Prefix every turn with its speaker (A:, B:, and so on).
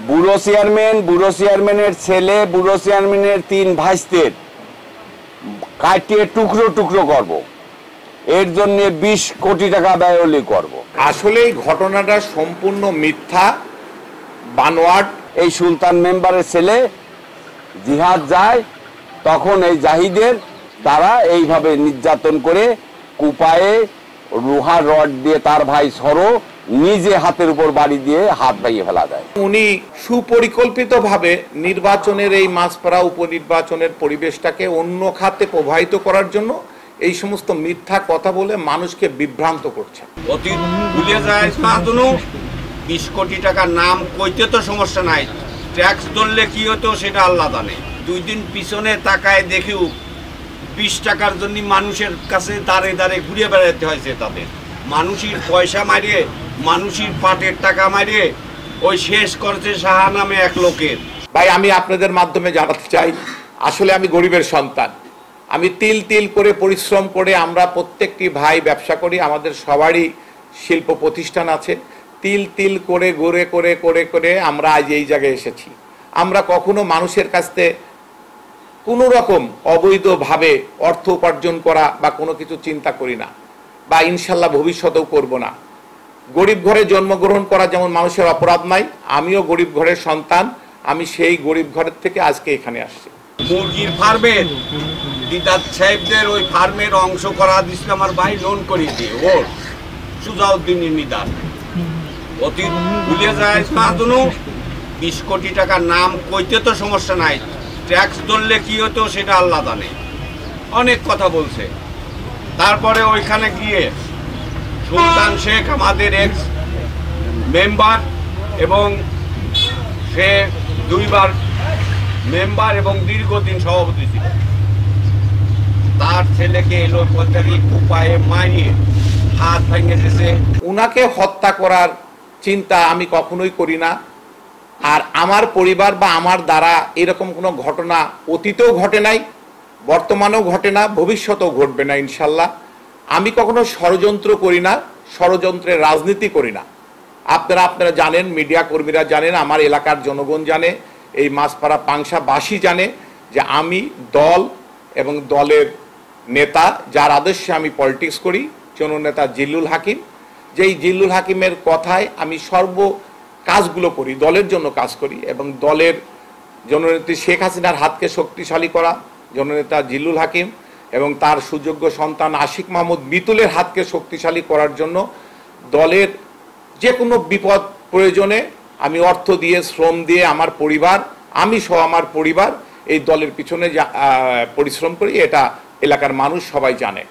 A: বুড়ো চেয়ারম্যানের ছেলে, বুড়ো চেয়ারম্যানের 3 ভাইস্তের কাটিয়ে টুকরো টুকরো করব। এর জন্য 20 কোটি টাকা ব্যয় হলে করব।
B: আসলে এই ঘটনাটা সম্পূর্ণ মিথ্যা, বানোয়াট।
A: এই সুলতান মেম্বারের ছেলে জিহাদ যায়, তখন এই জাহিদের তারা এইভাবে নির্যাতন করে কুপায়ে লোহার রড দিয়ে তার ভাই সরো নিজে হাতের উপর বাড়ি দিয়ে হাত ভাঙিয়ে ফেলা যায়।
B: উনি সুপরিকল্পিতভাবে নির্বাচনের এই মাঝপাড়া উপনির্বাচনের পরিবেশটাকে অন্য খাতে প্রবাহিত করার জন্য এই সমস্ত মিথ্যা কথা বলে মানুষকে বিভ্রান্ত করছে।
C: অতীত ভুলে যায় 20 কোটি টাকার নাম কইতে তো সমস্যা নাই, ট্যাক্স ধরলে কি হতো সেটা আল্লাহ জানে। 2 দিন পিছনে তাকায় দেখেও 20 টাকার জন্য মানুষের কাছে দাঁড়ে দাঁড়ে ঘুরে বেড়াতে হয়েছে তাদের। মানুষের পয়সা মারিয়ে, মানুষের পাটের টাকা মারিয়ে ওই শেষ করছে সাহা নামে এক লোকের।
B: ভাই, আমি আপনাদের মাধ্যমে জানাতে চাই, আসলে আমি গরিবের সন্তান। আমি তিল তিল করে পরিশ্রম করে, আমরা প্রত্যেকটি ভাই ব্যবসা করি, আমাদের সবারই শিল্প প্রতিষ্ঠান আছে। তিল তিল করে গড়ে করে করে করে আমরা আজ এই জায়গায় এসেছি। আমরা কখনো মানুষের কাছ থেকে কোনো রকম অবৈধভাবে অর্থ উপার্জন করা বা কোনো কিছু চিন্তা করি না, বা ইনশাল্লাহ ভবিষ্যতেও করব না। গরিব ঘরে জন্মগ্রহণ করা যেমন মানুষের অপরাধ নাই, আমিও গরিব ঘরের সন্তান। আমি সেই গরিব ঘরের থেকে আজকে এখানে আসছি।
C: মুরগির ফার্মের দিদার সাহেবদের ওই ফার্মের অংশ করা দিছিল আমার ভাই, লোন করে দিয়ে ওর সুজাউদ্দিনের নিদান। অতীত ভুলে যায় 20 কোটি টাকার নাম কইতে তো সমস্যা নাই, ট্যাক্স ধরলে কি হতো সেটা আল্লাহ জানে। অনেক কথা বলছে। তারপরে ওইখানে গিয়ে সুলতান শেখ আমাদের এক্স মেম্বার, এবং সে 2 বার মেম্বার এবং দীর্ঘদিন সভাপতি ছিল, তার ছেলেকে এলো উপায়ে মারিয়ে হাত ভেঙে দিয়েছে।
B: উনাকে হত্যা করার চিন্তা আমি কখনোই করি না। আর আমার পরিবার বা আমার দ্বারা এরকম কোনো ঘটনা অতীতেও ঘটে নাই, বর্তমানেও ঘটে না, ভবিষ্যতেও ঘটবে না ইনশাল্লাহ। আমি কখনো ষড়যন্ত্র করি না, ষড়যন্ত্রের রাজনীতি করি না। আপনারা জানেন, মিডিয়া কর্মীরা জানেন, আমার এলাকার জনগণ জানে, এই মাঝপাড়া পাংশাবাসী জানে যে আমি দল এবং দলের নেতা, যার আদর্শে আমি পলিটিক্স করি, জননেতা জিল্লুল হাকিম। যেই জিল্লুল হাকিমের কথায় আমি সর্ব কাজগুলো করি, দলের জন্য কাজ করি, এবং দলের জননেত্রী শেখ হাসিনার হাতকে শক্তিশালী করা জননেতা জিল্লুল হাকিম এবং তার সুযোগ্য সন্তান আশিক মাহমুদ মিতুলের হাতকে শক্তিশালী করার জন্য দলের যে কোনো বিপদ প্রয়োজনে আমি অর্থ দিয়ে, শ্রম দিয়ে, আমার পরিবার, আমি সহ আমার পরিবার এই দলের পিছনে পরিশ্রম করি। এটা এলাকার মানুষ সবাই জানে।